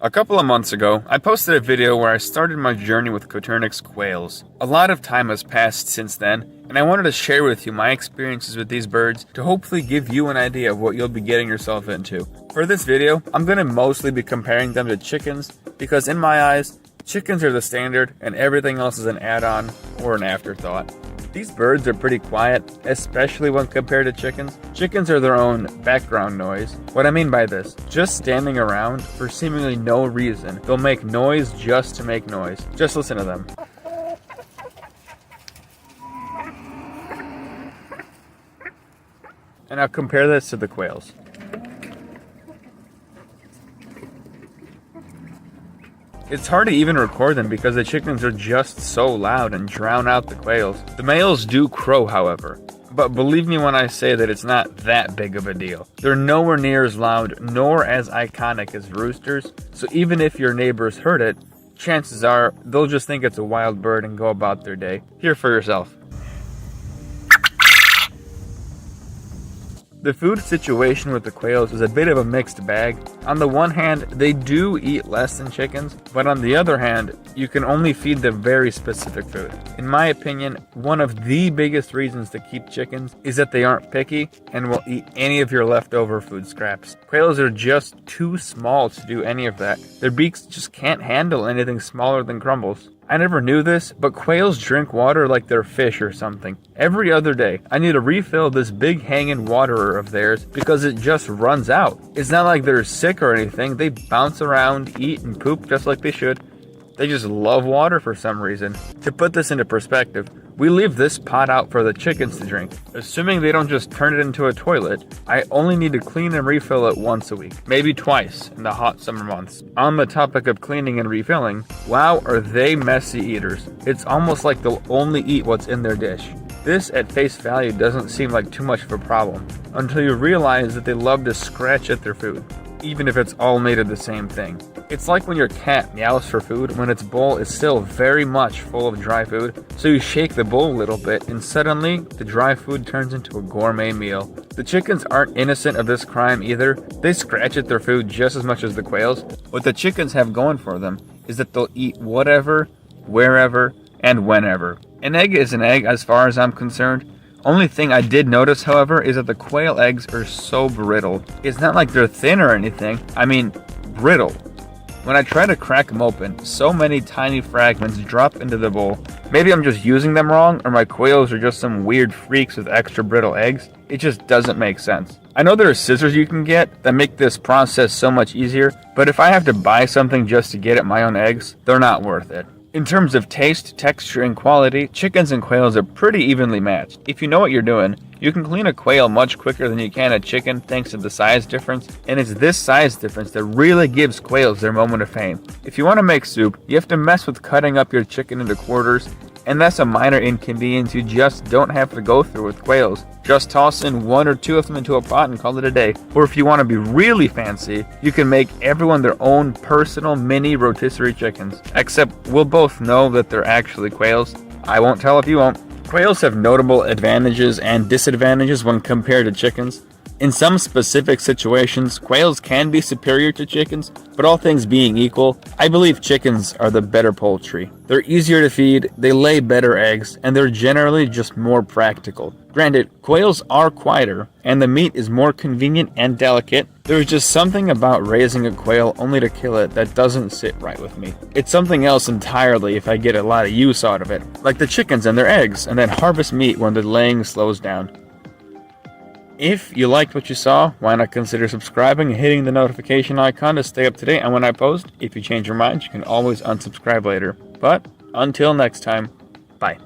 A couple of months ago, I posted a video where I started my journey with Coturnix quails. A lot of time has passed since then, and I wanted to share with you my experiences with these birds to hopefully give you an idea of what you'll be getting yourself into. For this video, I'm going to mostly be comparing them to chickens, because in my eyes, chickens are the standard and everything else is an add-on or an afterthought. These birds are pretty quiet, especially when compared to chickens. Chickens are their own background noise. What I mean by this, just standing around for seemingly no reason. They'll make noise just to make noise. Just listen to them. And now compare this to the quails. It's hard to even record them because the chickens are just so loud and drown out the quails. The males do crow, however, but believe me when I say that it's not that big of a deal. They're nowhere near as loud nor as iconic as roosters, so even if your neighbors heard it, chances are they'll just think it's a wild bird and go about their day. Hear for yourself. The food situation with the quails is a bit of a mixed bag. On the one hand, they do eat less than chickens, but on the other hand, you can only feed them very specific food. In my opinion, one of the biggest reasons to keep chickens is that they aren't picky and will eat any of your leftover food scraps. Quails are just too small to do any of that. Their beaks just can't handle anything smaller than crumbles. I never knew this, but quails drink water like they're fish or something. Every other day, I need to refill this big hanging waterer of theirs because it just runs out. It's not like they're sick or anything. They bounce around, eat, and poop just like they should. They just love water for some reason. To put this into perspective, we leave this pot out for the chickens to drink. Assuming they don't just turn it into a toilet, I only need to clean and refill it once a week, maybe twice in the hot summer months. On the topic of cleaning and refilling, wow, are they messy eaters. It's almost like they'll only eat what's in their dish. This at face value doesn't seem like too much of a problem, until you realize that they love to scratch at their food, even if it's all made of the same thing. It's like when your cat meows for food when its bowl is still very much full of dry food, so you shake the bowl a little bit and suddenly the dry food turns into a gourmet meal. The chickens aren't innocent of this crime either. They scratch at their food just as much as the quails. What the chickens have going for them is that they'll eat whatever, wherever, and whenever. An egg is an egg as far as I'm concerned. Only thing I did notice, however, is that the quail eggs are so brittle. It's not like they're thin or anything. I mean, brittle. When I try to crack them open, so many tiny fragments drop into the bowl. Maybe I'm just using them wrong, or my quails are just some weird freaks with extra brittle eggs. It just doesn't make sense. I know there are scissors you can get that make this process so much easier, but if I have to buy something just to get at my own eggs, they're not worth it. In terms of taste, texture, and quality, chickens and quails are pretty evenly matched. If you know what you're doing, you can clean a quail much quicker than you can a chicken thanks to the size difference, and it's this size difference that really gives quails their moment of fame. If you want to make soup, you have to mess with cutting up your chicken into quarters, and that's a minor inconvenience you just don't have to go through with quails. Just toss in one or two of them into a pot and call it a day. Or if you want to be really fancy, you can make everyone their own personal mini rotisserie chickens. Except we'll both know that they're actually quails. I won't tell if you won't. Quails have notable advantages and disadvantages when compared to chickens. In some specific situations, quails can be superior to chickens, but all things being equal, I believe chickens are the better poultry. They're easier to feed, they lay better eggs, and they're generally just more practical. Granted, quails are quieter, and the meat is more convenient and delicate. There's just something about raising a quail only to kill it that doesn't sit right with me. It's something else entirely if I get a lot of use out of it, like the chickens and their eggs, and then harvest meat when the laying slows down. If you liked what you saw, why not consider subscribing and hitting the notification icon to stay up to date on when I post. If you change your mind, you can always unsubscribe later. But until next time, bye.